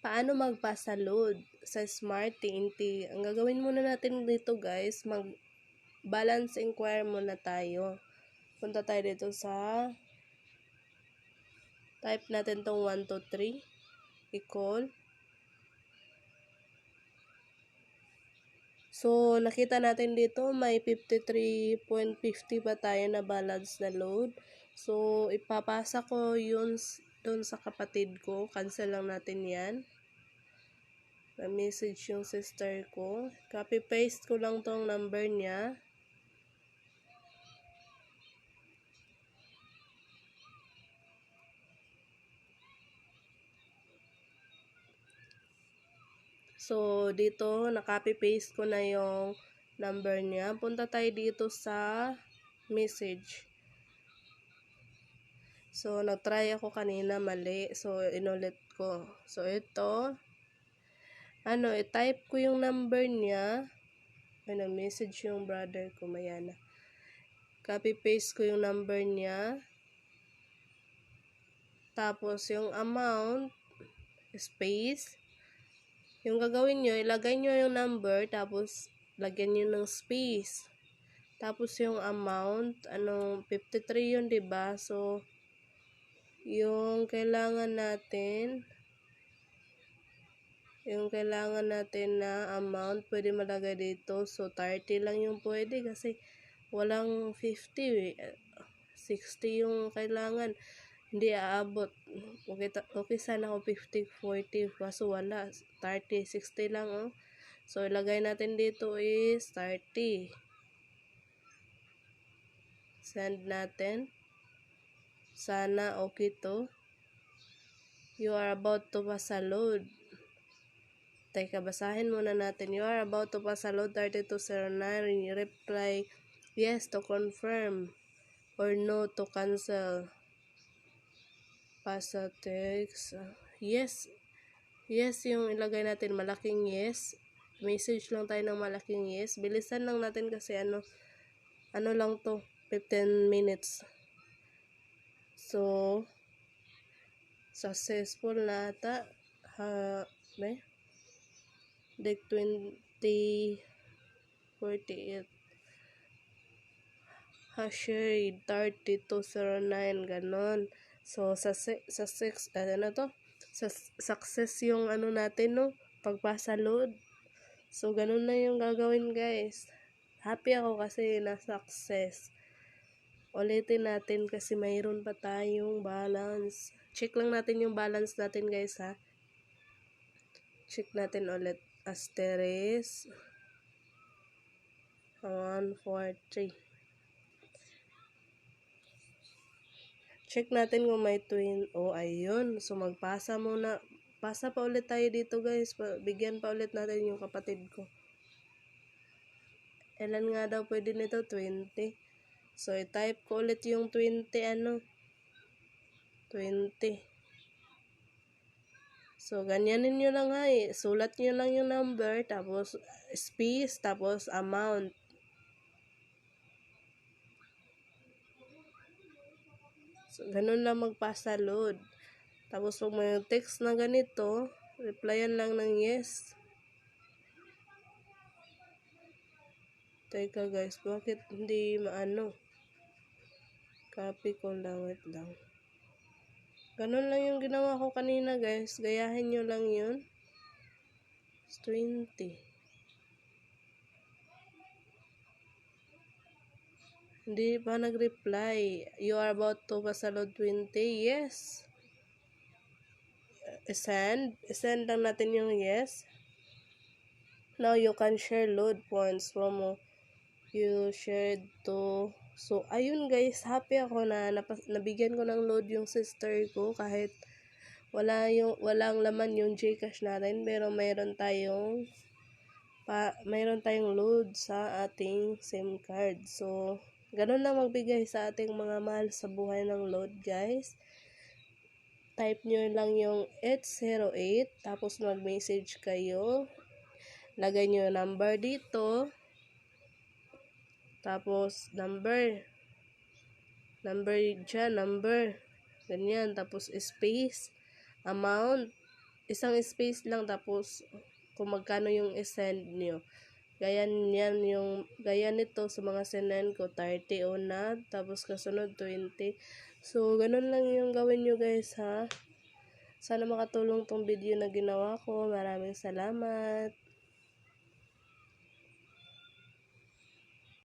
Paano magpa-load sa Smart TNT? Ang gagawin muna natin dito guys, mag-balance inquire muna tayo. Punta tayo dito sa, type natin tong 123, equal. So, nakita natin dito, may 53.50 pa tayo na balance na load. So, ipapasa ko yun doon sa kapatid ko. Cancel lang natin yan. Na-message yung sister ko. Copy-paste ko lang tong number niya. So, dito, na-copy-paste ko na yung number niya. Punta tayo dito sa message. So, nag-try ako kanina, mali. So, inulit ko. So, ito, i-type ko yung number niya. Ay, nag-message yung brother ko, Mayana. Copy-paste ko yung number niya. Tapos, yung amount, space. Yung gagawin nyo, ilagay nyo yung number, tapos lagyan nyo ng space. Tapos yung amount, 53 yun, diba? So, yung kailangan natin na amount, pwede malagay dito. So, 30 lang yung pwede kasi walang 50. 60 yung kailangan. Hindi aabot. Okay sana ako 50, 40. Kaso wala. 30, 60 lang, oh. So, ilagay natin dito is 30. Send natin. Sana okay to. You are about to pass a load. Teka, basahin muna natin. You are about to pass a load 3209. Reply yes to confirm or no to cancel. Pass a text. Yes. Yes yung ilagay natin. Malaking yes. Message lang tayo ng malaking yes. Bilisan lang natin kasi ano lang to. 15 minutes. So, successful na ata. Dek 2048. Hashrate 3209. Ganon. So, success yung natin, no? Pagpasa load. So, ganun na yung gagawin, guys. Happy ako kasi na-success. Ulitin natin kasi mayroon pa tayong balance. Check lang natin yung balance natin, guys, ha? Check natin ulit. Asterisk 143. Check natin kung may twin. Ayun. So, magpasa muna. Pasa pa ulit tayo dito, guys. Bigyan pa ulit natin yung kapatid ko. Ilan nga daw pwede nito? 20. So, i-type ko ulit yung 20, 20. So, ganyanin nyo lang, ha. Sulat nyo lang yung number, tapos space, tapos amount. So, ganun lang magpasa load. Tapos, kung may text na ganito, replyan lang ng yes. Teka guys, bakit hindi maano? Copy ko lang, wait lang. Ganun lang yung ginawa ko kanina guys. Gayahin nyo lang yun. 20. Hindi pa nag-reply. You are about to pass a load 20. Yes. Send lang natin yung yes. Now you can share load points from you shared to. So ayun guys, happy ako na nabigyan ko ng load yung sister ko kahit walang laman yung GCash natin, pero mayroon tayong load sa ating SIM card. So ganun lang magbigay sa ating mga mahal sa buhay ng load, guys. Type nyo lang yung 808, tapos mag-message kayo. Lagay nyo yung number dito. Tapos, number dyan, number. Ganyan. Tapos, space, amount. isang space lang, tapos kung magkano yung isend nyo. Gaya nito sa mga sinend ko, 30 una, tapos kasunod 20. So, ganun lang yung gawin nyo guys ha. Sana makatulong tong video na ginawa ko. Maraming salamat.